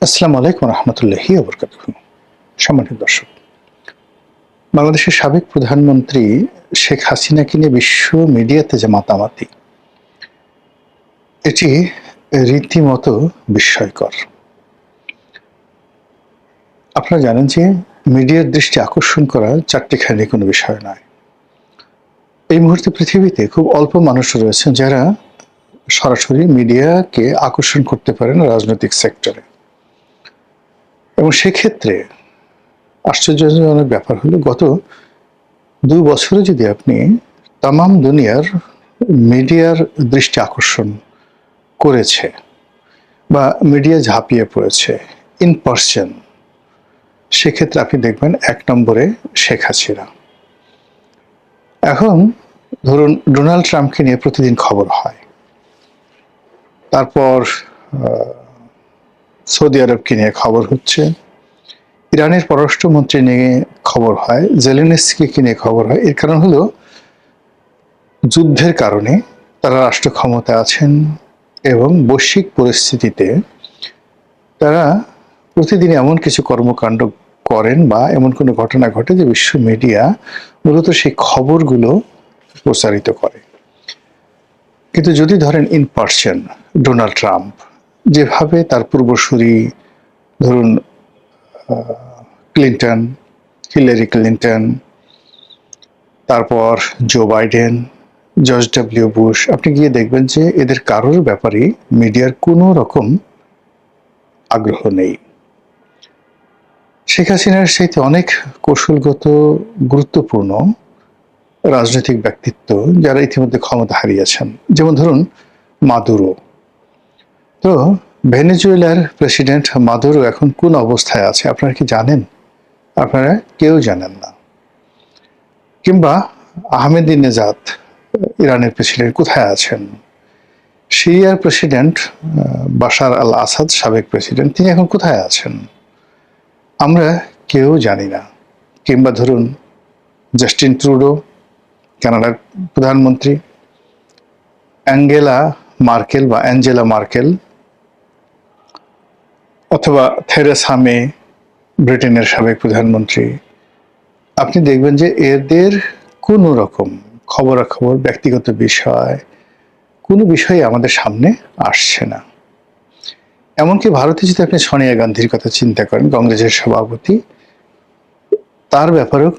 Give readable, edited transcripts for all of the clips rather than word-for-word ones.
আসসালামু আলাইকুম রহমতুল্লাহি ওয়া বারাকাতুহু। সম্মানিত দর্শক, বাংলাদেশের সাবেক প্রধানমন্ত্রী শেখ হাসিনাকে নিয়ে বিশ্ব মিডিয়াতে যে মাতামাতি, এটি রীতিমতো বিস্ময়কর। আপনারা জানেন যে মিডিয়ার দৃষ্টি আকর্ষণ করা চারটিখানি কোনো বিষয় নয়। এই মুহূর্তে পৃথিবীতে খুব অল্প মানুষ রয়েছেন যারা সরাসরি মিডিয়াকে আকর্ষণ করতে পারেন রাজনৈতিক সেক্টরে। এবং সেক্ষেত্রে আশ্চর্যজনক ব্যাপার হলো, গত ২ বছরে যদি আপনি তামাম দুনিয়ার মিডিয়ার দৃষ্টি আকর্ষণ করেছে বা মিডিয়া ঝাঁপিয়ে পড়েছে ইন পারসন, সেক্ষেত্রে আপনি দেখবেন ১ নম্বরে শেখ হাসিনা। এখন ধরুন ডোনাল্ড ট্রাম্পকে নিয়ে প্রতিদিন খবর হয়, তারপর সৌদি আরবকে নিয়ে খবর হচ্ছে, ইরানের পররাষ্ট্রমন্ত্রী নিয়ে খবর হয়, জেলেনস্কিকে নিয়ে খবর হয়। এর কারণ হলো যুদ্ধের কারণে তারা রাষ্ট্র ক্ষমতায় আছেন এবং বৈশ্বিক পরিস্থিতিতে তারা প্রতিদিন এমন কিছু কর্মকাণ্ড করেন বা এমন কোনো ঘটনা ঘটে যে বিশ্ব মিডিয়া মূলত সেই খবরগুলো প্রচারিত করে। কিন্তু যদি ধরেন ইন পারসন ডোনাল্ড ট্রাম্প, যেভাবে তার পূর্বসূরি ধরুন ক্লিন্টন, হিলারি ক্লিন্টন, তারপর Joe Biden, George W Bush, আপনি গিয়ে দেখবেন যে এদের কারোর ব্যাপারে মিডিয়ার কোনো রকম আগ্রহ নেই। শেখ হাসিনার সাথে অনেক কৌশলগত গুরুত্বপূর্ণ রাজনৈতিক ব্যক্তিত্ব যারা ইতিমধ্যে ক্ষমতা হারিয়েছেন, যেমন ধরুন মাদুরো। তো ভেনেজুয়েলার প্রেসিডেন্ট মাদুরো এখন কোন অবস্থায় আছে আপনারা কি জানেন? আপনারা কেউ জানেন না। কিংবা আহমেদিনেজাদ, ইরানের প্রেসিডেন্ট, কোথায় আছেন? সিরিয়ার প্রেসিডেন্ট বাশার আল আসাদ, সাবেক প্রেসিডেন্ট, তিনি এখন কোথায় আছেন? আমরা কেউ জানি না। কিংবা ধরুন জাস্টিন ট্রুডো, কানাডার প্রধানমন্ত্রী, অ্যাঞ্জেলা মার্কেল, অথবা থেরেসা মে, ব্রিটেনের সাবেক প্রধানমন্ত্রী, আপনি দেখবেন যে এদের কোনো রকম খবরাখবর, ব্যক্তিগত বিষয়, কোনো বিষয়ে আমাদের সামনে আসছে না। এমনকি ভারতে যদি আপনি সোনিয়া গান্ধীর কথা চিন্তা করেন, কংগ্রেসের সভাপতি, তার ব্যাপারেও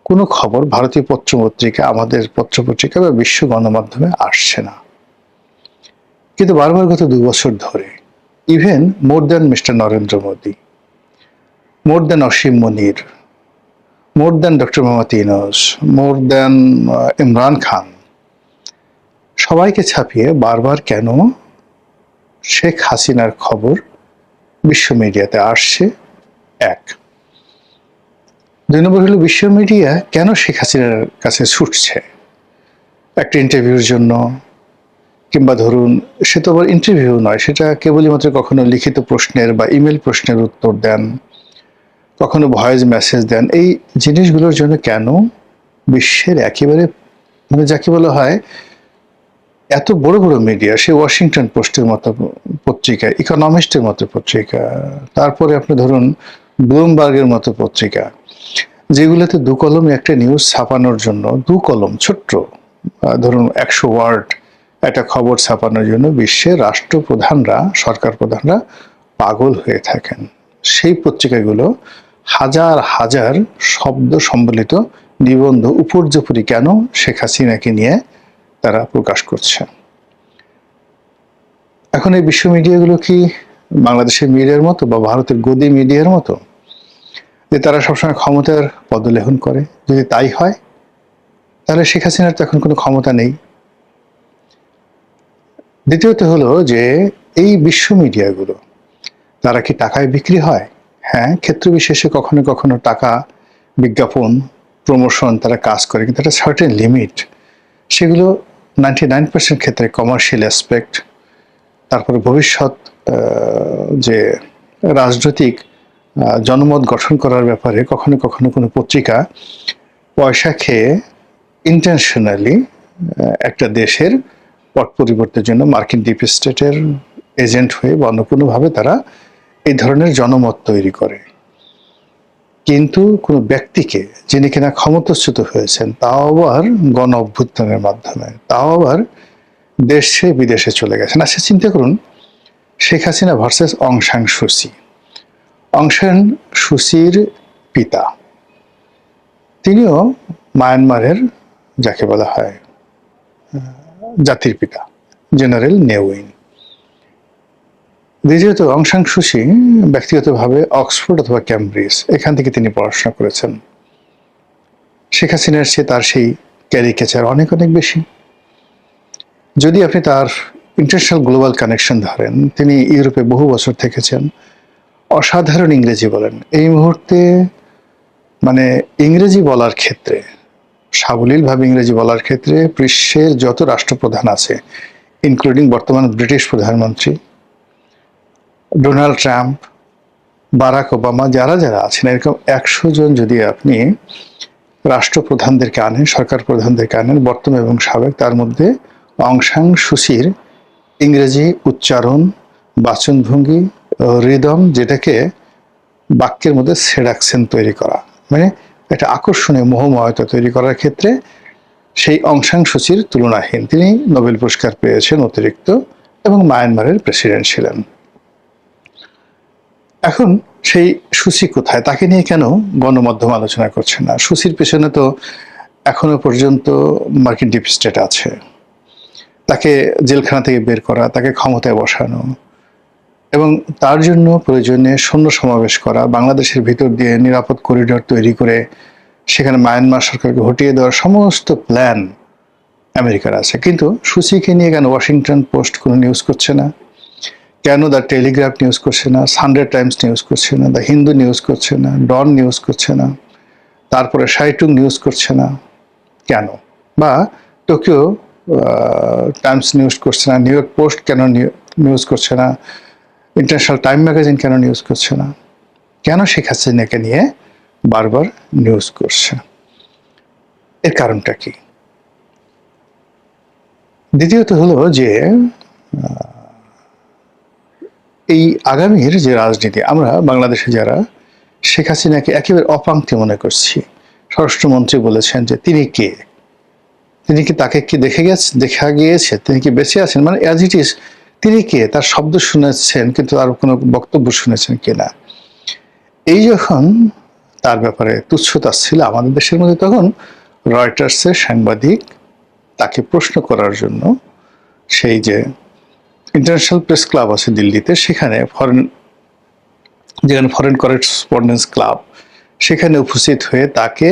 কোনো খবর ভারতীয় পত্রপত্রিকা, আমাদের পত্রপত্রিকা বা বিশ্ব গণমাধ্যমে আসছে না। কিন্তু বারবার গত ২ বছর ধরে, even more than mister Narendra Modi, more than Asim Munir, more than doctor Muhammad Yunus, more than Imran Khan, সবাইকে ছাপিয়ে বারবার কেন শেখ হাসিনার খবর বিশ্ব মিডিয়াতে আসছে? ১। ২ নম্বর হলো, বিশ্ব মিডিয়া কেন শেখ হাসিনার কাছে ছুটছে? একটা ইন্টারভিউর জন্য, কিংবা ধরুন সে তো আবার ইন্টারভিউ নয়, সেটা কেবলই মাত্র কখনো লিখিত প্রশ্নের বা ইমেল প্রশ্নের উত্তর দেন, কখনো ভয়েস মেসেজ দেন। এই জিনিসগুলোর জন্য কেন বিশ্বের একেবারে যাকে বলা হয় এত বড় বড় মিডিয়া, সে ওয়াশিংটন পোস্টের মতো পত্রিকা, ইকোনমিস্টের মতো পত্রিকা, তারপরে আপনি ধরুন ব্লুমবার্গের মতো পত্রিকা, যেগুলোতে ২ কলমে একটা নিউজ ছাপানোর জন্য, ২ কলম ছোট্ট, ধরুন ১০০ ওয়ার্ড একটা খবর ছাপানোর জন্য বিশ্বের রাষ্ট্রপ্রধানরা, সরকার প্রধানরা পাগল হয়ে থাকেন। সেই পত্রিকাগুলো হাজার হাজার শব্দ সম্বলিত নিবন্ধ উপর্যুপরি কেন শেখ হাসিনাকে নিয়ে তারা প্রকাশ করছে? এখন এই বিশ্ব মিডিয়াগুলো কি বাংলাদেশের মিডিয়ার মতো বা ভারতের গদি মিডিয়ার মতো, যে তারা সবসময় ক্ষমতার পদলেহন করে? যদি তাই হয়, তাহলে শেখ হাসিনার তো এখন কোনো ক্ষমতা নেই। দ্বিতীয়ত হলো যে এই বিশ্ব মিডিয়াগুলো, তারা কি টাকায় বিক্রি হয়? হ্যাঁ, ক্ষেত্র বিশেষে কখনো কখনো টাকা, বিজ্ঞাপন, প্রমোশন তারা কাজ করে, কিন্তু একটা সার্টেন লিমিট। সেগুলো 99% ক্ষেত্রে কমার্শিয়াল অ্যাসপেক্ট, তারপরে ভবিষ্যৎ যে রাজনৈতিক জনমত গঠন করার ব্যাপারে কখনো কখনো কোনো পত্রিকা পয়সা খেয়ে ইন্টেনশনালি একটা দেশের পট পরিবর্তনের জন্য মার্কিন ডিপ স্টেটের এজেন্ট হয়ে বা অন্য কোনোভাবে তারা এই ধরনের জনমত তৈরি করে, কিন্তু কোনো ব্যক্তিকে যিনি কিনা ক্ষমতাচ্যুত হয়েছেন, তাও আবার গণ অভ্যুত্থানের মাধ্যমে, তাও আবার দেশে বিদেশে চলে গেছেন। আচ্ছা চিন্তা করুন, শেখ হাসিনা ভার্সেস অং সান সুচি। অং সান সুচির পিতা, তিনিও মায়ানমারের যাকে বলা হয় জাতির পিতা, জেনারেল নে উইন। দ্বিতীয়ত অং সান সুচি ব্যক্তিগতভাবে অক্সফোর্ড অথবা ক্যামব্রিজ, এখান থেকে তিনি পড়াশোনা করেছেন। শেখ হাসিনার চেয়ে তার সেই ক্যারিকেচার অনেক অনেক বেশি। যদি আপনি তার ইন্টারন্যাশনাল গ্লোবাল কানেকশন ধরেন, তিনি ইউরোপে বহু বছর থেকেছেন, অসাধারণ ইংরেজি বলেন। এই মুহূর্তে মানে ইংরেজি বলার ক্ষেত্রে, সাবলীলভাবে ইংরেজি বলার ক্ষেত্রে বিশ্বের যত রাষ্ট্রপ্রধান আছে, ইনক্লুডিং বর্তমান ব্রিটিশ প্রধানমন্ত্রী ডোনাল্ড ট্রাম্প, বারাক ওবামা, যারা যারা আছেন, এরকম 100 জন যদি আপনি রাষ্ট্রপ্রধানদেরকে আনেন, সরকার প্রধানদেরকে আনেন, বর্তমান এবং সাবেক, তার মধ্যে অং সান সুচির ইংরেজি উচ্চারণ, বাচনভঙ্গি, রিদম, যেটাকে বাক্যের মধ্যে সেডাকশন তৈরি করা, মানে একটা আকর্ষণীয় মোহময়তা তৈরি করার ক্ষেত্রে সেই অং সান সুচির তুলনাহীন। তিনি নোবেল পুরস্কার পেয়েছেন অতিরিক্ত, এবং মায়ানমারের প্রেসিডেন্ট ছিলেন। এখন সেই সুচি কোথায়? তাকে নিয়ে কেন গণমাধ্যম আলোচনা করছে না? সুচির পেছনে তো এখনো পর্যন্ত মার্কিন ডিপ স্টেট আছে। তাকে জেলখানা থেকে বের করা, তাকে ক্ষমতায় বসানো, এবং তার জন্য প্রয়োজনে সৈন্য সমাবেশ করা, বাংলাদেশের ভিতর দিয়ে নিরাপদ করিডোর তৈরি করে সেখানে মায়ানমার সরকারকে হটিয়ে দেওয়ার সমস্ত প্ল্যান আমেরিকার আছে। কিন্তু সুচিকে নিয়ে কেন ওয়াশিংটন পোস্ট কোনো নিউজ করছে না? কেন দ্য টেলিগ্রাফ নিউজ করছে না? সানডে টাইমস নিউজ করছে না? দ্য হিন্দু নিউজ করছে না? ডন নিউজ করছে না? তারপরে শাইটুং নিউজ করছে না কেন? বা টোকিও টাইমস নিউজ করছে না? নিউ ইয়র্ক পোস্ট কেন নিউজ করছে না? ইন্টারন্যাশনাল টাইম ম্যাগাজিন কেন নিউজ করছে না? কেন শেখ হাসিনাকে নিয়ে বারবার নিউজ করছে? এর কারণটা কি? দ্বিতীয়ত হলো যে এই আগামীর যে রাজনীতি, আমরা বাংলাদেশে যারা শেখ হাসিনাকে একেবারে অপাঙ্ক্তি মনে করছি, স্বরাষ্ট্রমন্ত্রী বলেছেন যে তিনি কে, তিনি কি, তাকে কি দেখা গিয়েছে, তিনি কি বেঁচে আছেন, মানে অ্যাজ ইট ইজ তিনি কে, তার শব্দ শুনেছেন কিন্তু তার কোনো বক্তব্য শুনেছেন কিনা। এই যখন তার ব্যাপারে তুচ্ছতা ছিল আমাদের দেশের মধ্যে, তখন রয়টার্সের সাংবাদিক তাকে প্রশ্ন করার জন্য সেই যে ইন্টারন্যাশনাল প্রেস ক্লাব আছে দিল্লিতে, সেখানে যেখানে ফরেন করেসপন্ডেন্স ক্লাব, সেখানে উপস্থিত হয়ে তাকে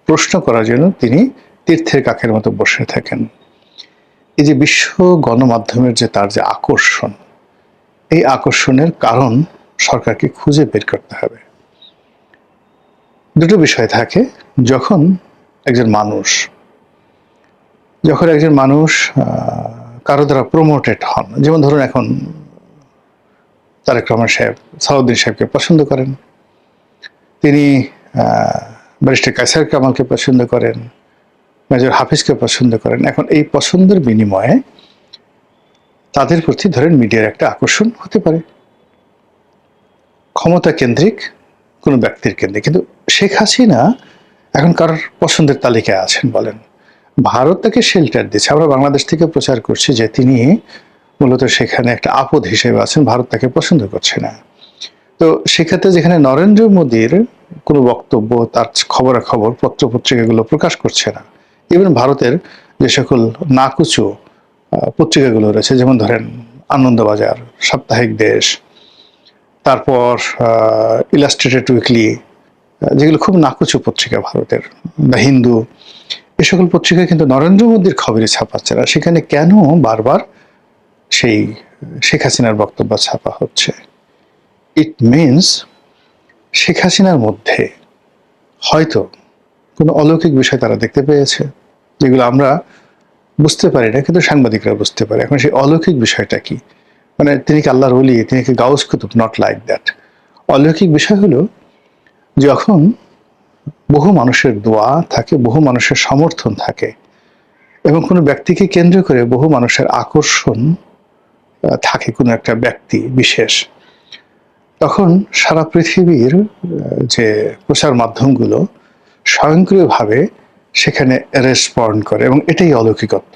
প্রশ্ন করার জন্য তিনি তীর্থের কাকের মতো বসে থাকেন। এই যে বিশ্ব গণমাধ্যমের যে তার যে আকর্ষণ, এই আকর্ষণের কারণ সরকারকে খুঁজে বের করতে হবে। দুটো বিষয় থাকে, যখন একজন মানুষ কারো দ্বারা প্রমোটেড হন, যেমন ধরুন এখন তারেক রহমান সাহেব সালাউদ্দিন সাহেবকে পছন্দ করেন, তিনি ব্যারিস্টার কায়সার কামালকে পছন্দ করেন, মেজর হাফিজকে পছন্দ করেন। এখন এই পছন্দের বিনিময়ে তাদের প্রতি ধরেন মিডিয়ার একটা আকর্ষণ হতে পারে, ক্ষমতা কেন্দ্রিক কোনো ব্যক্তির কেন্দ্রিক। কিন্তু শেখ হাসিনা এখন কারোর পছন্দের তালিকায় আছেন বলেন? ভারত তাকে শেল্টার দিচ্ছে। আমরা বাংলাদেশ থেকে প্রচার করছি যে তিনি মূলত সেখানে একটা আপদ হিসেবে আছেন, ভারত তাকে পছন্দ করছে না। তো সেক্ষেত্রে যেখানে নরেন্দ্র মোদীর কোনো বক্তব্য, তার খবরাখবর পত্রপত্রিকাগুলো প্রকাশ করছে না, ইভেন ভারতের যে সকল নাকুচু পত্রিকাগুলো রয়েছে, যেমন ধরেন আনন্দবাজার, সাপ্তাহিক দেশ, তারপর ইলাস্ট্রেটেড উইকলি, যেগুলো খুব নাকুচু পত্রিকা ভারতের, দ্য হিন্দু, এ সকল পত্রিকায় কিন্তু নরেন্দ্র মোদীর খবরই ছাপাচ্ছে না। সেখানে কেন বারবার সেই শেখ হাসিনার বক্তব্য ছাপা হচ্ছে? ইট মিনস শেখ হাসিনার মধ্যে হয়তো কোনো অলৌকিক বিষয় তারা দেখতে পেয়েছে, যেগুলো আমরা বুঝতে পারি না, কিন্তু সাংবাদিকরা বুঝতে পারে। এখন সেই অলৌকিক বিষয়টা কি? মানে তিনি কি আল্লাহর ওলি, তিনি কি গাউস কুতুব? Not like that. অলৌকিক বিষয় হলো যখন বহু মানুষের দোয়া থাকে, বহু মানুষের সমর্থন থাকে, এবং কোনো ব্যক্তিকে কেন্দ্র করে বহু মানুষের আকর্ষণ থাকে কোনো একটা ব্যক্তি বিশেষ, তখন সারা পৃথিবীর যে প্রচার মাধ্যমগুলো স্বয়ংক্রিয়ভাবে সেখানে রেসপন্ড করে, এবং এটাই অলৌকিকত্ব।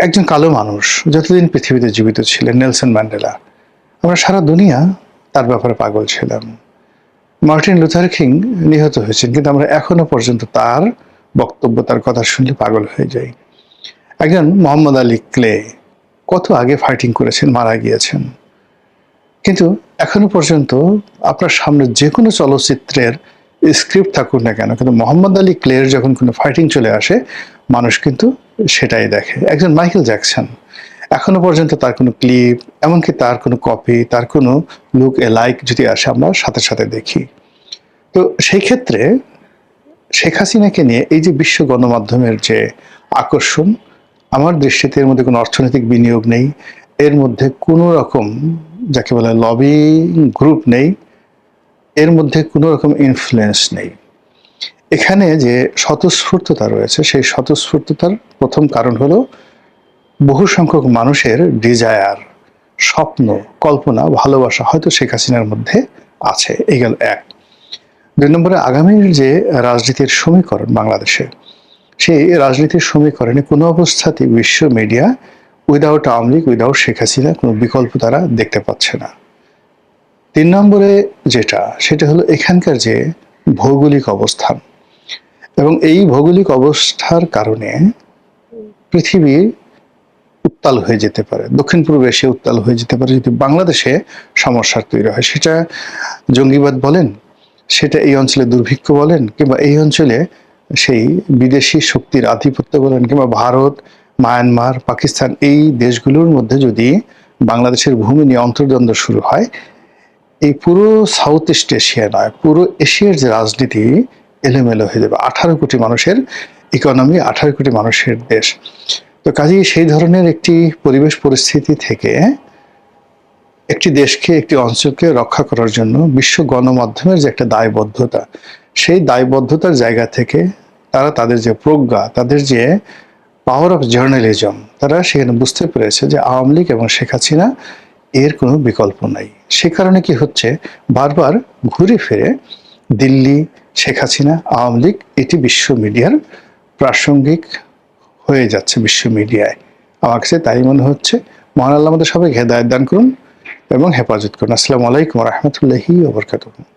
একজন কালো মানুষ যতদিন পৃথিবীতে জীবিত ছিলেন, নেলসন ম্যান্ডেলা, আমরা সারা দুনিয়া তার ব্যাপারে পাগল ছিলাম। মার্টিন লুথার কিং নিহত হয়েছেন, কিন্তু আমরা এখনো পর্যন্ত তার বক্তব্য, তার কথা শুনলে পাগল হয়ে যাই। একজন মোহাম্মদ আলী ক্লে কত আগে ফাইটিং করেছেন, মারা গিয়েছেন, কিন্তু এখনো পর্যন্ত আপনার সামনে যে কোনো চলচ্চিত্রের স্ক্রিপ্ট থাকুক না কেন, কিন্তু মোহাম্মদ আলী ক্লের যখন কোনো ফাইটিং চলে আসে, মানুষ কিন্তু সেটাই দেখে। একজন মাইকেল জ্যাকসন, এখনো পর্যন্ত তার কোনো ক্লিপ, এমনকি তার কোনো কপি, তার কোনো লুক এ লাইক যদি আসে, আমরা সাথে সাথে দেখি। তো সেই ক্ষেত্রে শেখ হাসিনাকে নিয়ে এই যে বিশ্ব গণমাধ্যমের যে আকর্ষণ, আমার দৃষ্টিতে এর মধ্যে কোনো অর্থনৈতিক বিনিয়োগ নেই, এর মধ্যে কোনো রকম যাকে বলে লবিং গ্রুপ নেই, এর মধ্যে কোনো রকম ইনফ্লুয়েন্স নেই। এখানে যে স্বতঃস্ফূর্ততা রয়েছে, সেই স্বতঃস্ফূর্ততার প্রথম কারণ হলো বহু সংখ্যক মানুষের ডিজায়ার, স্বপ্ন, কল্পনা, ভালোবাসা হয়তো শেখ হাসিনার মধ্যে আছে। এই গেল এক। ২ নম্বরে, আগামীর যে রাজনীতির সমীকরণ বাংলাদেশে, সেই রাজনীতির সমীকরণে কোনো অবস্থাতেই বিশ্ব media without Awami League, without Sheikh Hasina কোনো বিকল্প তারা দেখতে পাচ্ছে না। ৩ নম্বরে যেটা, সেটা হলো এখানকার যে ভৌগোলিক অবস্থান, এবং এই ভৌগোলিক অবস্থার কারণে পৃথিবী উত্তাল হয়ে যেতে পারে, দক্ষিণ পূর্ব এশিয়া উত্তাল হয়ে যেতে পারে যদি বাংলাদেশে সমস্যার তৈরি হয়। সেটা জঙ্গিবাদ বলেন, সেটা এই অঞ্চলে দুর্ভিক্ষ বলেন, কিংবা এই অঞ্চলে সেই বিদেশি শক্তির আধিপত্য বলেন, কিংবা ভারত, মায়ানমার, পাকিস্তান, এই দেশগুলোর মধ্যে যদি বাংলাদেশের ভূমি নিয়ে অন্তর্দ্বন্দ্ব শুরু হয়, এই পুরো সাউথ ইস্ট এশিয়া নয়, পুরো এশিয়ার যে রাজনীতি এলোমেলো হয়ে যাবে। 18 কোটি মানুষের ইকোনমি, 18 কোটি মানুষের দেশ। তো কাজেই সেই ধরনের একটি পরিবেশ পরিস্থিতি থেকে একটি দেশকে, একটি অঞ্চলকে রক্ষা করার জন্য বিশ্ব গণমাধ্যমের যে একটা দায়বদ্ধতা, সেই দায়বদ্ধতার জায়গা থেকে তারা তাদের যে প্রজ্ঞা, তাদের যে পাওয়ার অফ জার্নালিজম, তারা সেখানে বুঝতে পেরেছে যে আওয়ামী লীগ এবং শেখ হাসিনা এর কোনো বিকল্প নাই। সে কারণে কি হচ্ছে, বারবার ঘুরে ফিরে দিল্লি, শেখ হাসিনা, আওয়ামী লীগ, এটি বিশ্ব মিডিয়ার প্রাসঙ্গিক হয়ে যাচ্ছে বিশ্ব মিডিয়ায়। আমার কাছে তাই মনে হচ্ছে। মহান আল্লাহ আমাদের সবাইকে হেদায়েত দান করুন এবং হেফাজত করুন। আসসালামু আলাইকুম ওয়া রাহমাতুল্লাহি ওয়া বারাকাতুহু।